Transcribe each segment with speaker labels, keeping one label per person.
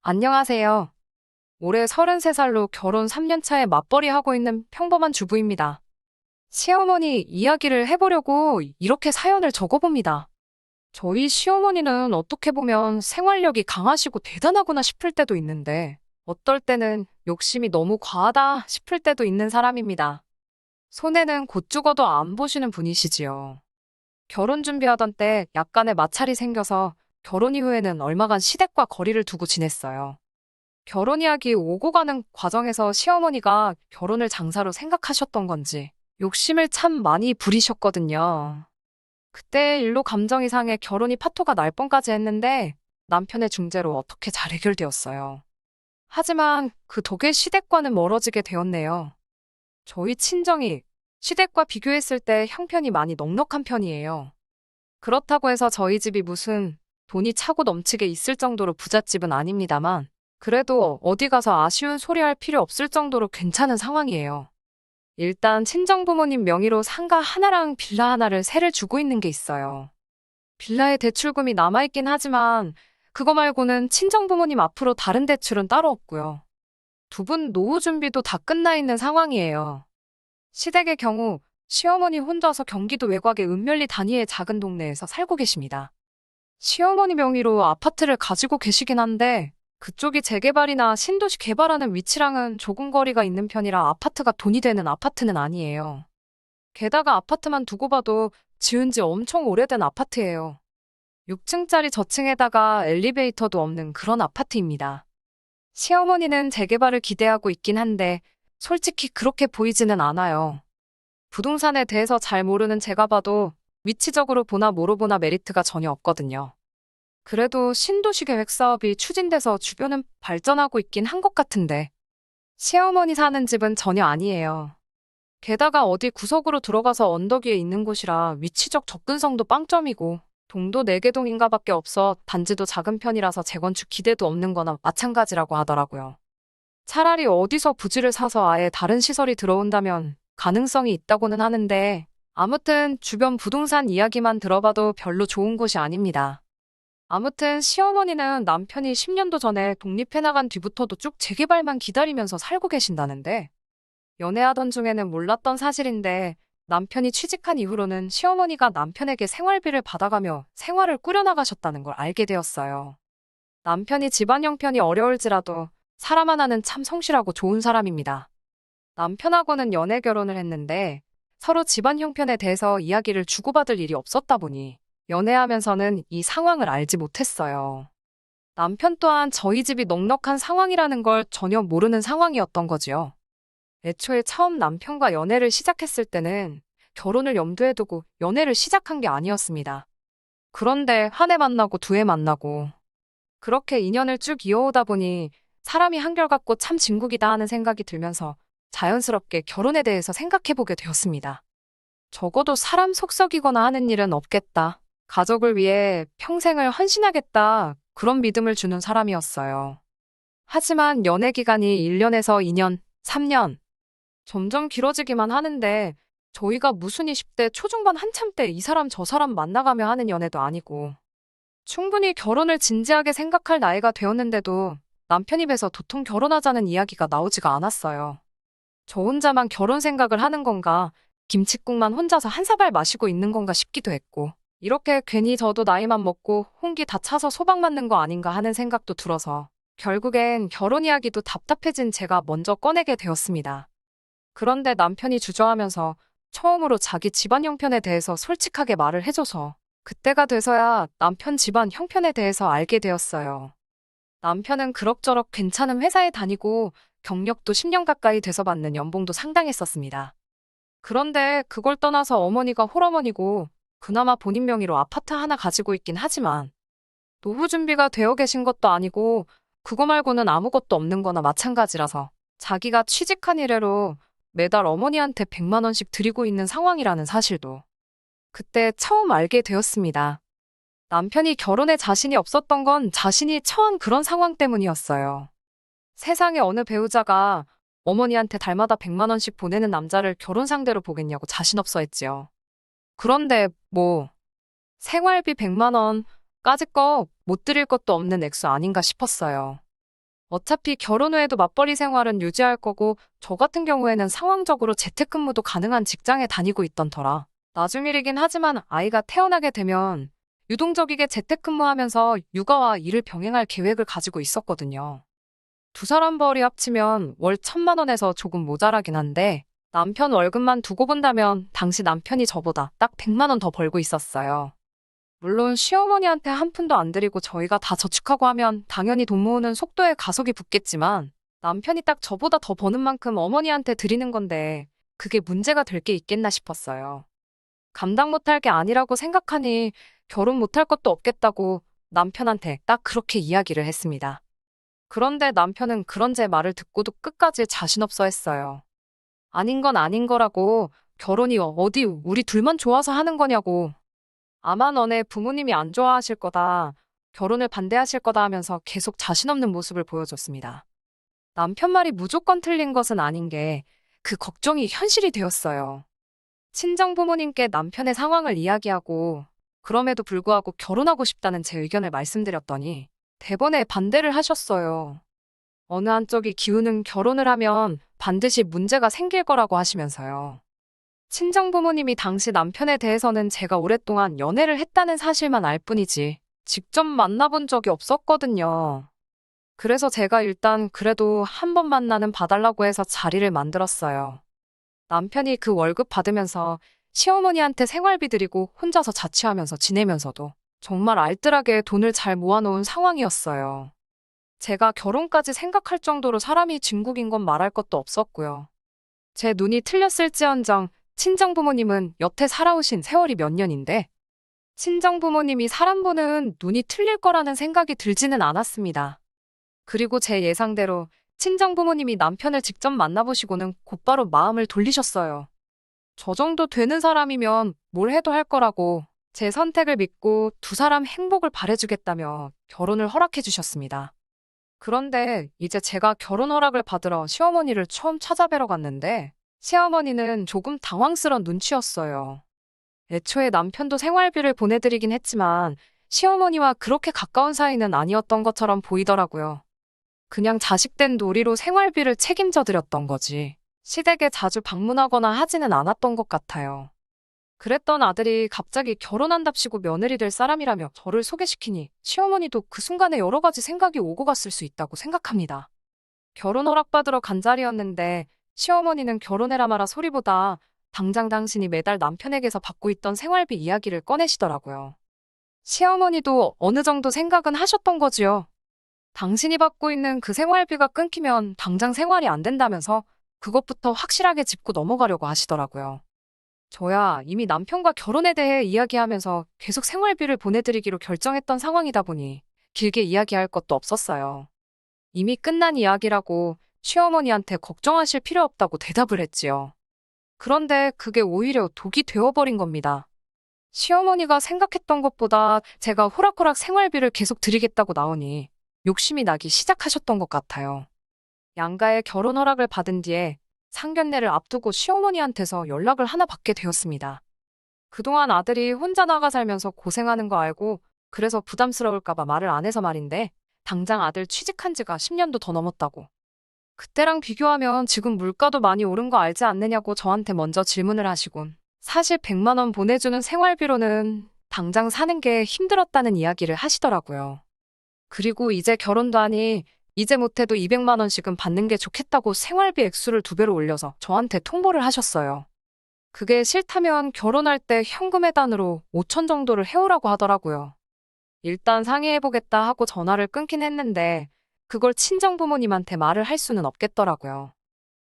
Speaker 1: 안녕하세요. 올해 33살로 결혼 3년 차에 맞벌이 하고 있는 평범한 주부입니다. 시어머니 이야기를 해보려고 이렇게 사연을 적어봅니다. 저희 시어머니는 어떻게 보면 생활력이 강하시고 대단하구나 싶을 때도 있는데, 어떨 때는 욕심이 너무 과하다 싶을 때도 있는 사람입니다. 손해는 곧 죽어도 안 보시는 분이시지요. 결혼 준비하던 때 약간의 마찰이 생겨서 결혼 이후에는 얼마간 시댁과 거리를 두고 지냈어요. 결혼 이야기 오고 가는 과정에서 시어머니가 결혼을 장사로 생각하셨던 건지 욕심을 참 많이 부리셨거든요. 그때 일로 감정이 상해 결혼이 파토가 날 뻔까지 했는데 남편의 중재로 어떻게 잘 해결되었어요. 하지만 그 덕에 시댁과는 멀어지게 되었네요. 저희 친정이 시댁과 비교했을 때 형편이 많이 넉넉한 편이에요. 그렇다고 해서 저희 집이 무슨 돈이 차고 넘치게 있을 정도로 부잣집은 아닙니다만 그래도 어디 가서 아쉬운 소리 할 필요 없을 정도로 괜찮은 상황이에요. 일단 친정부모님 명의로 상가 하나랑 빌라 하나를 세를 주고 있는 게 있어요. 빌라의 대출금이 남아있긴 하지만 그거 말고는 친정부모님 앞으로 다른 대출은 따로 없고요. 두 분 노후 준비도 다 끝나 있는 상황이에요. 시댁의 경우 시어머니 혼자서 경기도 외곽의 은멸리 단위의 작은 동네에서 살고 계십니다. 시어머니 명의로 아파트를 가지고 계시긴 한데 그쪽이 재개발이나 신도시 개발하는 위치랑은 조금 거리가 있는 편이라 아파트가 돈이 되는 아파트는 아니에요. 게다가 아파트만 두고 봐도 지은 지 엄청 오래된 아파트예요. 6층짜리 저층에다가 엘리베이터도 없는 그런 아파트입니다. 시어머니는 재개발을 기대하고 있긴 한데 솔직히 그렇게 보이지는 않아요. 부동산에 대해서 잘 모르는 제가 봐도 위치적으로 보나 뭐로 보나 메리트가 전혀 없거든요. 그래도 신도시 계획 사업이 추진돼서 주변은 발전하고 있긴 한 것 같은데 시어머니 사는 집은 전혀 아니에요. 게다가 어디 구석으로 들어가서 언덕 위에 있는 곳이라 위치적 접근성도 빵점이고 동도 4개 동인가 밖에 없어 단지도 작은 편이라서 재건축 기대도 없는 거나 마찬가지라고 하더라고요. 차라리 어디서 부지를 사서 아예 다른 시설이 들어온다면 가능성이 있다고는 하는데 아무튼 주변 부동산 이야기만 들어봐도 별로 좋은 곳이 아닙니다. 아무튼 시어머니는 남편이 10년도 전에 독립해 나간 뒤부터도 쭉 재개발만 기다리면서 살고 계신다는데 연애하던 중에는 몰랐던 사실인데 남편이 취직한 이후로는 시어머니가 남편에게 생활비를 받아가며 생활을 꾸려나가셨다는 걸 알게 되었어요. 남편이 집안 형편이 어려울지라도 사람 하나는 참 성실하고 좋은 사람입니다. 남편하고는 연애 결혼을 했는데 서로 집안 형편에 대해서 이야기를 주고받을 일이 없었다 보니 연애하면서는 이 상황을 알지 못했어요. 남편 또한 저희 집이 넉넉한 상황이라는 걸 전혀 모르는 상황이었던 거지요. 애초에 처음 남편과 연애를 시작했을 때는 결혼을 염두에 두고 연애를 시작한 게 아니었습니다. 그런데 한 해 만나고 두 해 만나고 그렇게 인연을 쭉 이어오다 보니 사람이 한결같고 참 진국이다 하는 생각이 들면서 자연스럽게 결혼에 대해서 생각해보게 되었습니다. 적어도 사람 속썩이거나 하는 일은 없겠다. 가족을 위해 평생을 헌신하겠다. 그런 믿음을 주는 사람이었어요. 하지만 연애 기간이 1년에서 2년, 3년, 점점 길어지기만 하는데 저희가 무슨 20대 초중반 한참 때 이 사람 저 사람 만나가며 하는 연애도 아니고 충분히 결혼을 진지하게 생각할 나이가 되었는데도 남편 입에서 도통 결혼하자는 이야기가 나오지가 않았어요. 저 혼자만 결혼 생각을 하는 건가, 김칫국만 혼자서 한 사발 마시고 있는 건가 싶기도 했고, 이렇게 괜히 저도 나이만 먹고 홍기 다 차서 소박 맞는 거 아닌가 하는 생각도 들어서 결국엔 결혼 이야기도 답답해진 제가 먼저 꺼내게 되었습니다. 그런데 남편이 주저하면서 처음으로 자기 집안 형편에 대해서 솔직하게 말을 해줘서 그때가 돼서야 남편 집안 형편에 대해서 알게 되었어요. 남편은 그럭저럭 괜찮은 회사에 다니고 경력도 10년 가까이 돼서 받는 연봉도 상당했었습니다. 그런데 그걸 떠나서 어머니가 홀어머니고 그나마 본인 명의로 아파트 하나 가지고 있긴 하지만 노후 준비가 되어 계신 것도 아니고 그거 말고는 아무것도 없는 거나 마찬가지라서 자기가 취직한 이래로 매달 어머니한테 100만 원씩 드리고 있는 상황이라는 사실도 그때 처음 알게 되었습니다. 남편이 결혼에 자신이 없었던 건 자신이 처한 그런 상황 때문이었어요. 세상에 어느 배우자가 어머니한테 달마다 100만 원씩 보내는 남자를 결혼 상대로 보겠냐고 자신 없어 했지요. 그런데 뭐 생활비 100만 원까짓 거 못 드릴 것도 없는 액수 아닌가 싶었어요. 어차피 결혼 후에도 맞벌이 생활은 유지할 거고 저 같은 경우에는 상황적으로 재택근무도 가능한 직장에 다니고 있던 터라 나중 일이긴 하지만 아이가 태어나게 되면 유동적이게 재택근무하면서 육아와 일을 병행할 계획을 가지고 있었거든요. 두 사람 벌이 합치면 월 1,000만 원에서 조금 모자라긴 한데 남편 월급만 두고 본다면 당시 남편이 저보다 딱 100만 원 더 벌고 있었어요. 물론 시어머니한테 한 푼도 안 드리고 저희가 다 저축하고 하면 당연히 돈 모으는 속도에 가속이 붙겠지만 남편이 딱 저보다 더 버는 만큼 어머니한테 드리는 건데 그게 문제가 될 게 있겠나 싶었어요. 감당 못할 게 아니라고 생각하니 결혼 못할 것도 없겠다고 남편한테 딱 그렇게 이야기를 했습니다. 그런데 남편은 그런 제 말을 듣고도 끝까지 자신 없어 했어요. 아닌 건 아닌 거라고 결혼이 어디 우리 둘만 좋아서 하는 거냐고 아마 너네 부모님이 안 좋아하실 거다. 결혼을 반대하실 거다 하면서 계속 자신 없는 모습을 보여줬습니다. 남편 말이 무조건 틀린 것은 아닌 게 그 걱정이 현실이 되었어요. 친정 부모님께 남편의 상황을 이야기하고 그럼에도 불구하고 결혼하고 싶다는 제 의견을 말씀드렸더니 대번에 반대를 하셨어요. 어느 한쪽이 기우는 결혼을 하면 반드시 문제가 생길 거라고 하시면서요. 친정 부모님이 당시 남편에 대해서는 제가 오랫동안 연애를 했다는 사실만 알 뿐이지 직접 만나본 적이 없었거든요. 그래서 제가 일단 그래도 한 번 만나는 봐달라고 해서 자리를 만들었어요. 남편이 그 월급 받으면서 시어머니한테 생활비 드리고 혼자서 자취하면서 지내면서도 정말 알뜰하게 돈을 잘 모아놓은 상황이었어요. 제가 결혼까지 생각할 정도로 사람이 진국인 건 말할 것도 없었고요. 제 눈이 틀렸을지언정 친정 부모님은 여태 살아오신 세월이 몇 년인데 친정 부모님이 사람 보는 눈이 틀릴 거라는 생각이 들지는 않았습니다. 그리고 제 예상대로 친정 부모님이 남편을 직접 만나보시고는 곧바로 마음을 돌리셨어요. 저 정도 되는 사람이면 뭘 해도 할 거라고 제 선택을 믿고 두 사람 행복을 바래주겠다며 결혼을 허락해 주셨습니다. 그런데 이제 제가 결혼 허락을 받으러 시어머니를 처음 찾아뵈러 갔는데 시어머니는 조금 당황스러운 눈치였어요. 애초에 남편도 생활비를 보내드리긴 했지만 시어머니와 그렇게 가까운 사이는 아니었던 것처럼 보이더라고요. 그냥 자식된 놀이로 생활비를 책임져 드렸던 거지. 시댁에 자주 방문하거나 하지는 않았던 것 같아요. 그랬던 아들이 갑자기 결혼한답시고 며느리 될 사람이라며 저를 소개시키니 시어머니도 그 순간에 여러 가지 생각이 오고 갔을 수 있다고 생각합니다. 결혼 허락받으러 간 자리였는데 시어머니는 결혼해라 마라 소리보다 당장 당신이 매달 남편에게서 받고 있던 생활비 이야기를 꺼내시더라고요. 시어머니도 어느 정도 생각은 하셨던 거지요. 당신이 받고 있는 그 생활비가 끊기면 당장 생활이 안 된다면서 그것부터 확실하게 짚고 넘어가려고 하시더라고요. 저야 이미 남편과 결혼에 대해 이야기하면서 계속 생활비를 보내드리기로 결정했던 상황이다 보니 길게 이야기할 것도 없었어요. 이미 끝난 이야기라고 시어머니한테 걱정하실 필요 없다고 대답을 했지요. 그런데 그게 오히려 독이 되어버린 겁니다. 시어머니가 생각했던 것보다 제가 호락호락 생활비를 계속 드리겠다고 나오니 욕심이 나기 시작하셨던 것 같아요. 양가의 결혼 허락을 받은 뒤에 상견례를 앞두고 시어머니한테서 연락을 하나 받게 되었습니다. 그동안 아들이 혼자 나가 살면서 고생하는 거 알고 그래서 부담스러울까봐 말을 안 해서 말인데 당장 아들 취직한 지가 10년도 더 넘었다고. 그때랑 비교하면 지금 물가도 많이 오른 거 알지 않느냐고 저한테 먼저 질문을 하시곤 사실 100만 원 보내주는 생활비로는 당장 사는 게 힘들었다는 이야기를 하시더라고요. 그리고 이제 결혼도 하니 이제 못해도 200만 원씩은 받는 게 좋겠다고 생활비 액수를 2배로 올려서 저한테 통보를 하셨어요. 그게 싫다면 결혼할 때 현금회단으로 5천 정도를 해오라고 하더라고요. 일단 상의해보겠다 하고 전화를 끊긴 했는데 그걸 친정 부모님한테 말을 할 수는 없겠더라고요.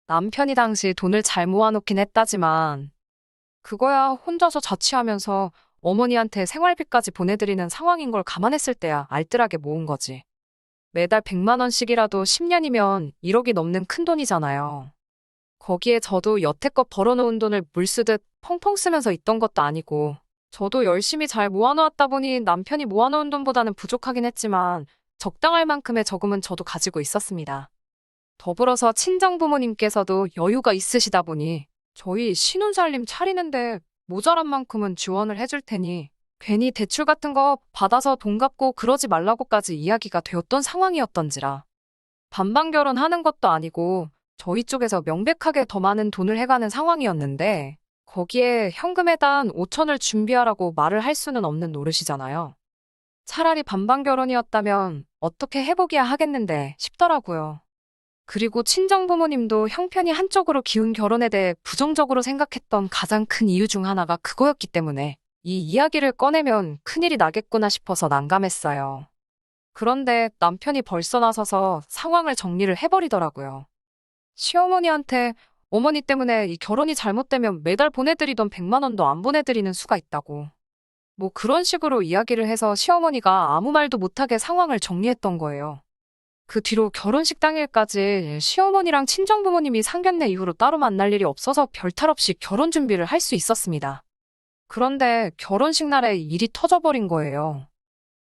Speaker 1: 남편이 당시 돈을 잘 모아놓긴 했다지만 그거야 혼자서 자취하면서 어머니한테 생활비까지 보내드리는 상황인 걸 감안했을 때야 알뜰하게 모은 거지. 매달 100만 원씩이라도 10년이면 1억이 넘는 큰 돈이잖아요. 거기에 저도 여태껏 벌어놓은 돈을 물 쓰듯 펑펑 쓰면서 있던 것도 아니고 저도 열심히 잘 모아놓았다 보니 남편이 모아놓은 돈보다는 부족하긴 했지만 적당할 만큼의 저금은 저도 가지고 있었습니다. 더불어서 친정부모님께서도 여유가 있으시다 보니 저희 신혼살림 차리는데 모자란 만큼은 지원을 해줄 테니 괜히 대출 같은 거 받아서 돈 갚고 그러지 말라고까지 이야기가 되었던 상황이었던지라. 반반 결혼하는 것도 아니고 저희 쪽에서 명백하게 더 많은 돈을 해가는 상황이었는데 거기에 현금에단 5천을 준비하라고 말을 할 수는 없는 노릇이잖아요. 차라리 반반 결혼이었다면 어떻게 해보기야 하겠는데 싶더라고요. 그리고 친정부모님도 형편이 한쪽으로 기운 결혼에 대해 부정적으로 생각했던 가장 큰 이유 중 하나가 그거였기 때문에 이 이야기를 꺼내면 큰일이 나겠구나 싶어서 난감했어요. 그런데 남편이 벌써 나서서 상황을 정리를 해버리더라고요. 시어머니한테 어머니 때문에 이 결혼이 잘못되면 매달 보내드리던 100만 원도 안 보내드리는 수가 있다고. 뭐 그런 식으로 이야기를 해서 시어머니가 아무 말도 못하게 상황을 정리했던 거예요. 그 뒤로 결혼식 당일까지 시어머니랑 친정부모님이 상견례 이후로 따로 만날 일이 없어서 별탈 없이 결혼 준비를 할 수 있었습니다. 그런데 결혼식 날에 일이 터져버린 거예요.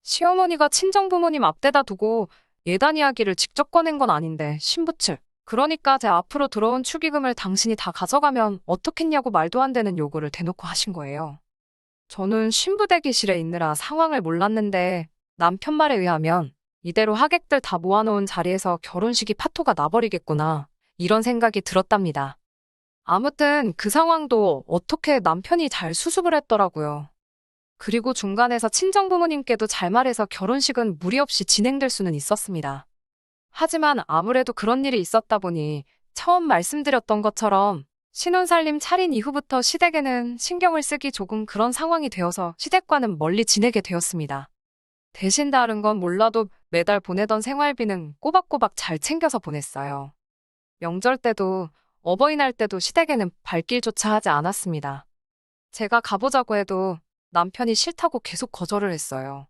Speaker 1: 시어머니가 친정부모님 앞대다 두고 예단 이야기를 직접 꺼낸 건 아닌데 신부 측, 그러니까 제 앞으로 들어온 축의금을 당신이 다 가져가면 어떻겠냐고 말도 안 되는 요구를 대놓고 하신 거예요. 저는 신부 대기실에 있느라 상황을 몰랐는데 남편 말에 의하면 이대로 하객들 다 모아놓은 자리에서 결혼식이 파토가 나버리겠구나 이런 생각이 들었답니다. 아무튼 그 상황도 어떻게 남편이 잘 수습을 했더라고요. 그리고 중간에서 친정부모님께도 잘 말해서 결혼식은 무리 없이 진행될 수는 있었습니다. 하지만 아무래도 그런 일이 있었다 보니 처음 말씀드렸던 것처럼 신혼살림 차린 이후부터 시댁에는 신경을 쓰기 조금 그런 상황이 되어서 시댁과는 멀리 지내게 되었습니다. 대신 다른 건 몰라도 매달 보내던 생활비는 꼬박꼬박 잘 챙겨서 보냈어요. 명절 때도 어버이날 때도 시댁에는 발길조차 하지 않았습니다. 제가 가보자고 해도 남편이 싫다고 계속 거절을 했어요.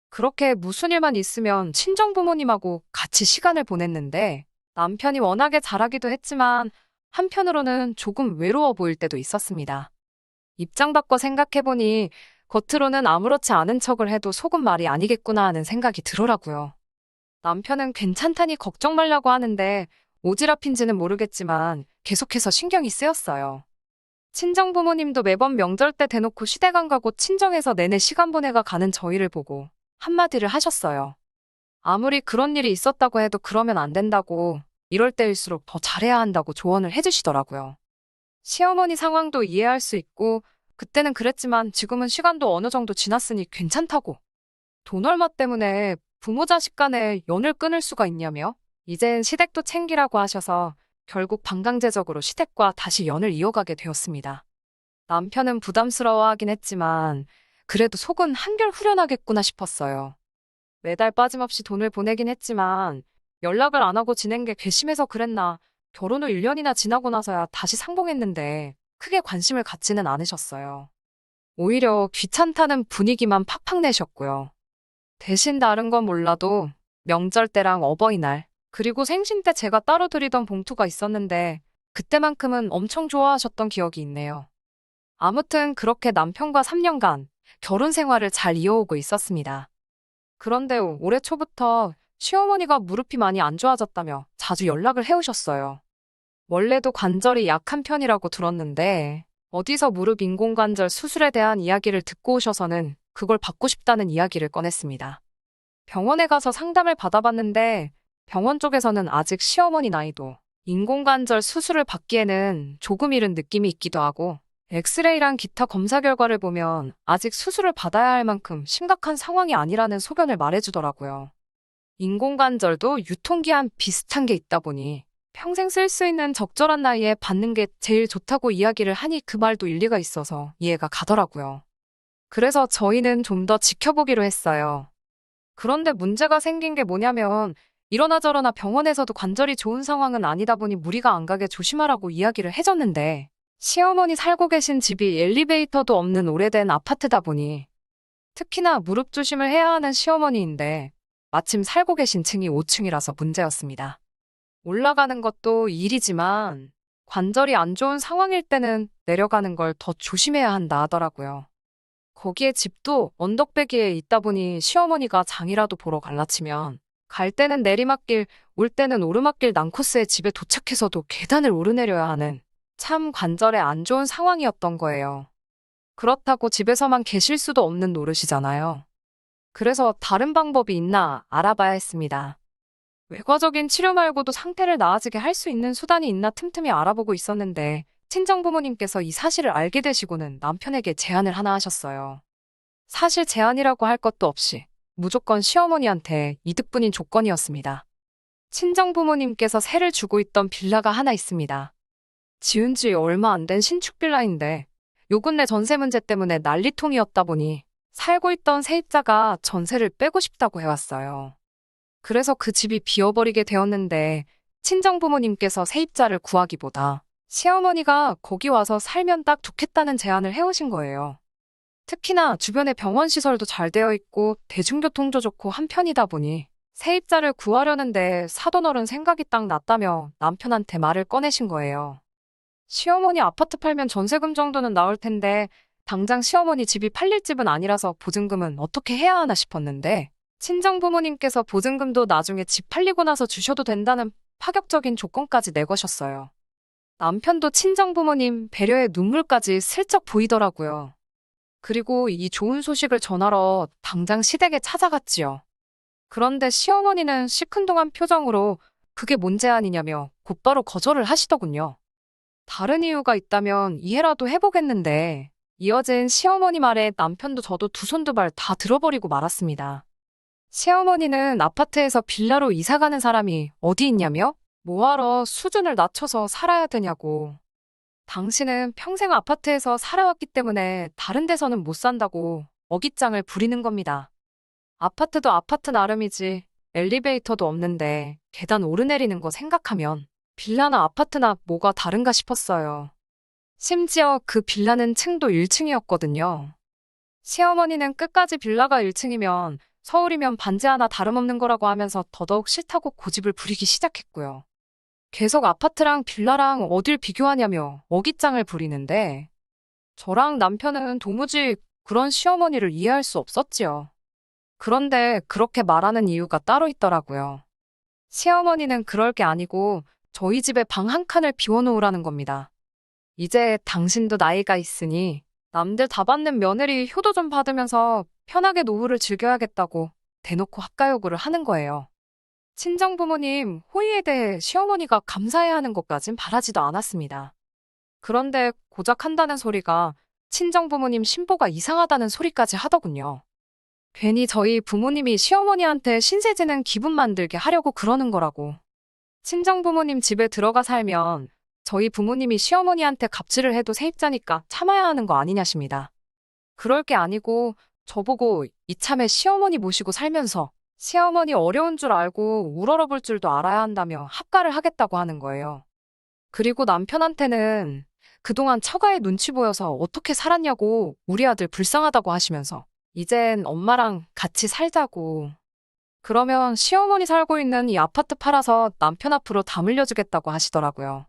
Speaker 1: 그렇게 무슨 일만 있으면 친정부모님하고 같이 시간을 보냈는데 남편이 워낙에 잘하기도 했지만 한편으로는 조금 외로워 보일 때도 있었습니다. 입장 바꿔 생각해보니 겉으로는 아무렇지 않은 척을 해도 속은 말이 아니겠구나 하는 생각이 들더라고요. 남편은 괜찮다니 걱정 말라고 하는데 오지랖인지는 모르겠지만 계속해서 신경이 쓰였어요. 친정부모님도 매번 명절 때 대놓고 시댁 안 가고 친정에서 내내 시간 보내가 가는 저희를 보고 한마디를 하셨어요. 아무리 그런 일이 있었다고 해도 그러면 안 된다고, 이럴 때일수록 더 잘해야 한다고 조언을 해주시더라고요. 시어머니 상황도 이해할 수 있고 그때는 그랬지만 지금은 시간도 어느 정도 지났으니 괜찮다고. 돈 얼마 때문에 부모 자식 간에 연을 끊을 수가 있냐며 이젠 시댁도 챙기라고 하셔서 결국 반강제적으로 시댁과 다시 연을 이어가게 되었습니다. 남편은 부담스러워하긴 했지만 그래도 속은 한결 후련하겠구나 싶었어요. 매달 빠짐없이 돈을 보내긴 했지만 연락을 안 하고 지낸 게 괘씸해서 그랬나, 결혼 후 1년이나 지나고 나서야 다시 상봉했는데 크게 관심을 갖지는 않으셨어요. 오히려 귀찮다는 분위기만 팍팍 내셨고요. 대신 다른 건 몰라도 명절 때랑 어버이날, 그리고 생신 때 제가 따로 드리던 봉투가 있었는데 그때만큼은 엄청 좋아하셨던 기억이 있네요. 아무튼 그렇게 남편과 3년간 결혼 생활을 잘 이어오고 있었습니다. 그런데 올해 초부터 시어머니가 무릎이 많이 안 좋아졌다며 자주 연락을 해오셨어요. 원래도 관절이 약한 편이라고 들었는데 어디서 무릎 인공관절 수술에 대한 이야기를 듣고 오셔서는 그걸 받고 싶다는 이야기를 꺼냈습니다. 병원에 가서 상담을 받아봤는데 병원 쪽에서는 아직 시어머니 나이도 인공관절 수술을 받기에는 조금 이른 느낌이 있기도 하고 엑스레이랑 기타 검사 결과를 보면 아직 수술을 받아야 할 만큼 심각한 상황이 아니라는 소견을 말해주더라고요. 인공관절도 유통기한 비슷한 게 있다 보니 평생 쓸 수 있는 적절한 나이에 받는 게 제일 좋다고 이야기를 하니 그 말도 일리가 있어서 이해가 가더라고요. 그래서 저희는 좀 더 지켜보기로 했어요. 그런데 문제가 생긴 게 뭐냐면 이러나 저러나 병원에서도 관절이 좋은 상황은 아니다 보니 무리가 안 가게 조심하라고 이야기를 해줬는데 시어머니 살고 계신 집이 엘리베이터도 없는 오래된 아파트다 보니 특히나 무릎 조심을 해야 하는 시어머니인데 마침 살고 계신 층이 5층이라서 문제였습니다. 올라가는 것도 일이지만 관절이 안 좋은 상황일 때는 내려가는 걸 더 조심해야 한다 하더라고요. 거기에 집도 언덕배기에 있다 보니 시어머니가 장이라도 보러 갈라치면 갈 때는 내리막길, 올 때는 오르막길 난코스에 집에 도착해서도 계단을 오르내려야 하는 참 관절에 안 좋은 상황이었던 거예요. 그렇다고 집에서만 계실 수도 없는 노릇이잖아요. 그래서 다른 방법이 있나 알아봐야 했습니다. 외과적인 치료 말고도 상태를 나아지게 할 수 있는 수단이 있나 틈틈이 알아보고 있었는데 친정부모님께서 이 사실을 알게 되시고는 남편에게 제안을 하나 하셨어요. 사실 제안이라고 할 것도 없이 무조건 시어머니한테 이득뿐인 조건이었습니다. 친정부모님께서 세를 주고 있던 빌라가 하나 있습니다. 지은 지 얼마 안 된 신축 빌라인데 요 근래 전세 문제 때문에 난리통이었다 보니 살고 있던 세입자가 전세를 빼고 싶다고 해왔어요. 그래서 그 집이 비어버리게 되었는데 친정부모님께서 세입자를 구하기보다 시어머니가 거기 와서 살면 딱 좋겠다는 제안을 해오신 거예요. 특히나 주변에 병원 시설도 잘 되어 있고 대중교통도 좋고 한편이다 보니 세입자를 구하려는데 사돈어른 생각이 딱 났다며 남편한테 말을 꺼내신 거예요. 시어머니 아파트 팔면 전세금 정도는 나올 텐데 당장 시어머니 집이 팔릴 집은 아니라서 보증금은 어떻게 해야 하나 싶었는데 친정부모님께서 보증금도 나중에 집 팔리고 나서 주셔도 된다는 파격적인 조건까지 내거셨어요. 남편도 친정부모님 배려의 눈물까지 슬쩍 보이더라고요. 그리고 이 좋은 소식을 전하러 당장 시댁에 찾아갔지요. 그런데 시어머니는 시큰둥한 표정으로 그게 뭔 제안이냐며 곧바로 거절을 하시더군요. 다른 이유가 있다면 이해라도 해보겠는데 이어진 시어머니 말에 남편도 저도 두 손 두 발 다 들어버리고 말았습니다. 시어머니는 아파트에서 빌라로 이사가는 사람이 어디 있냐며? 뭐하러 수준을 낮춰서 살아야 되냐고. 당신은 평생 아파트에서 살아왔기 때문에 다른 데서는 못 산다고 어깃장을 부리는 겁니다. 아파트도 아파트 나름이지 엘리베이터도 없는데 계단 오르내리는 거 생각하면 빌라나 아파트나 뭐가 다른가 싶었어요. 심지어 그 빌라는 층도 1층이었거든요. 시어머니는 끝까지 빌라가 1층이면 서울이면 반지 하나 다름없는 거라고 하면서 더더욱 싫다고 고집을 부리기 시작했고요. 계속 아파트랑 빌라랑 어딜 비교하냐며 어깃장을 부리는데 저랑 남편은 도무지 그런 시어머니를 이해할 수 없었지요. 그런데 그렇게 말하는 이유가 따로 있더라고요. 시어머니는 그럴 게 아니고 저희 집에 방 한 칸을 비워놓으라는 겁니다. 이제 당신도 나이가 있으니 남들 다 받는 며느리 효도 좀 받으면서 편하게 노후를 즐겨야겠다고 대놓고 합가 요구를 하는 거예요. 친정부모님 호의에 대해 시어머니가 감사해야 하는 것까진 바라지도 않았습니다. 그런데 고작 한다는 소리가 친정부모님 신보가 이상하다는 소리까지 하더군요. 괜히 저희 부모님이 시어머니한테 신세 지는 기분 만들게 하려고 그러는 거라고. 친정부모님 집에 들어가 살면 저희 부모님이 시어머니한테 갑질을 해도 세입자니까 참아야 하는 거 아니냐십니다. 그럴 게 아니고 저보고 이참에 시어머니 모시고 살면서 시어머니 어려운 줄 알고 우러러볼 줄도 알아야 한다며 합가를 하겠다고 하는 거예요. 그리고 남편한테는 그동안 처가에 눈치 보여서 어떻게 살았냐고 우리 아들 불쌍하다고 하시면서 이젠 엄마랑 같이 살자고. 그러면 시어머니 살고 있는 이 아파트 팔아서 남편 앞으로 다 물려주겠다고 하시더라고요.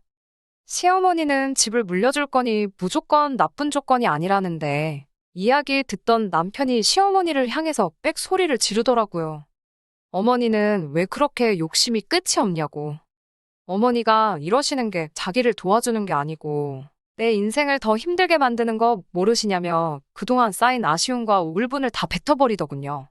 Speaker 1: 시어머니는 집을 물려줄 거니 무조건 나쁜 조건이 아니라는데 이야기 듣던 남편이 시어머니를 향해서 빽 소리를 지르더라고요. 어머니는 왜 그렇게 욕심이 끝이 없냐고. 어머니가 이러시는 게 자기를 도와주는 게 아니고 내 인생을 더 힘들게 만드는 거 모르시냐며 그동안 쌓인 아쉬움과 울분을 다 뱉어버리더군요.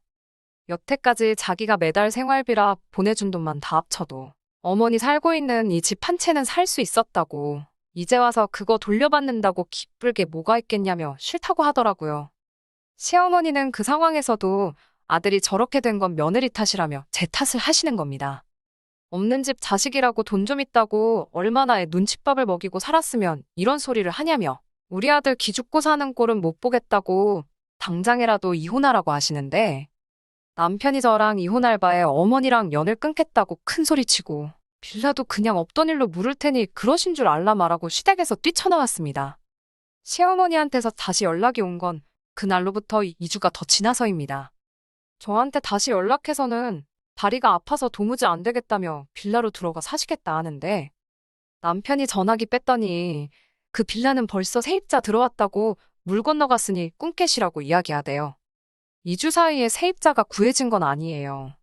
Speaker 1: 여태까지 자기가 매달 생활비라 보내준 돈만 다 합쳐도 어머니 살고 있는 이 집 한 채는 살 수 있었다고. 이제 와서 그거 돌려받는다고 기쁠 게 뭐가 있겠냐며 싫다고 하더라고요. 시어머니는 그 상황에서도 아들이 저렇게 된 건 며느리 탓이라며 제 탓을 하시는 겁니다. 없는 집 자식이라고 돈 좀 있다고 얼마나 눈칫밥을 먹이고 살았으면 이런 소리를 하냐며 우리 아들 기죽고 사는 꼴은 못 보겠다고 당장이라도 이혼하라고 하시는데 남편이 저랑 이혼할 바에 어머니랑 연을 끊겠다고 큰 소리치고 빌라도 그냥 없던 일로 물을 테니 그러신 줄 알라 말하고 시댁에서 뛰쳐나왔습니다. 시어머니한테서 다시 연락이 온 건 그날로부터 2주가 더 지나서입니다. 저한테 다시 연락해서는 다리가 아파서 도무지 안 되겠다며 빌라로 들어가 사시겠다 하는데 남편이 전화기 뺐더니 그 빌라는 벌써 세입자 들어왔다고 물 건너갔으니 꿈깨시라고 이야기하대요. 2주 사이에 세입자가 구해진 건 아니에요.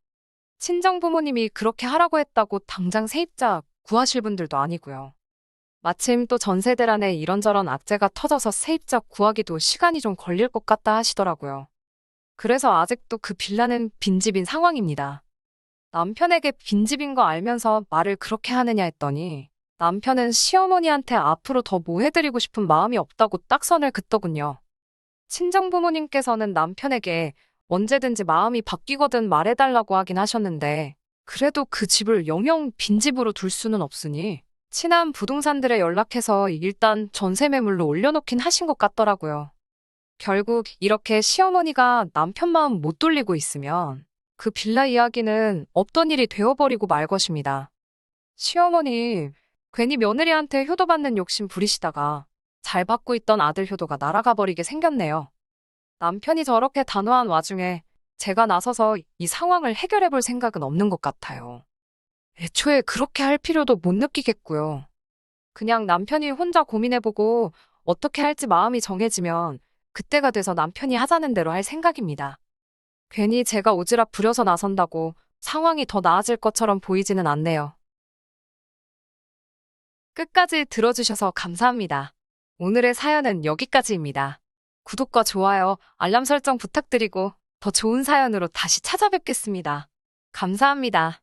Speaker 1: 친정부모님이 그렇게 하라고 했다고 당장 세입자 구하실 분들도 아니고요. 마침 또 전세대란에 이런저런 악재가 터져서 세입자 구하기도 시간이 좀 걸릴 것 같다 하시더라고요. 그래서 아직도 그 빌라는 빈집인 상황입니다. 남편에게 빈집인 거 알면서 말을 그렇게 하느냐 했더니 남편은 시어머니한테 앞으로 더 뭐 해드리고 싶은 마음이 없다고 딱 선을 긋더군요. 친정부모님께서는 남편에게 언제든지 마음이 바뀌거든 말해달라고 하긴 하셨는데 그래도 그 집을 영영 빈집으로 둘 수는 없으니 친한 부동산들에 연락해서 일단 전세 매물로 올려놓긴 하신 것 같더라고요. 결국 이렇게 시어머니가 남편 마음 못 돌리고 있으면 그 빌라 이야기는 없던 일이 되어버리고 말 것입니다. 시어머니, 괜히 며느리한테 효도받는 욕심 부리시다가 잘 받고 있던 아들 효도가 날아가 버리게 생겼네요. 남편이 저렇게 단호한 와중에 제가 나서서 이 상황을 해결해 볼 생각은 없는 것 같아요. 애초에 그렇게 할 필요도 못 느끼겠고요. 그냥 남편이 혼자 고민해보고 어떻게 할지 마음이 정해지면 그때가 돼서 남편이 하자는 대로 할 생각입니다. 괜히 제가 오지랖 부려서 나선다고 상황이 더 나아질 것처럼 보이지는 않네요. 끝까지 들어주셔서 감사합니다. 오늘의 사연은 여기까지입니다. 구독과 좋아요, 알람 설정 부탁드리고 더 좋은 사연으로 다시 찾아뵙겠습니다. 감사합니다.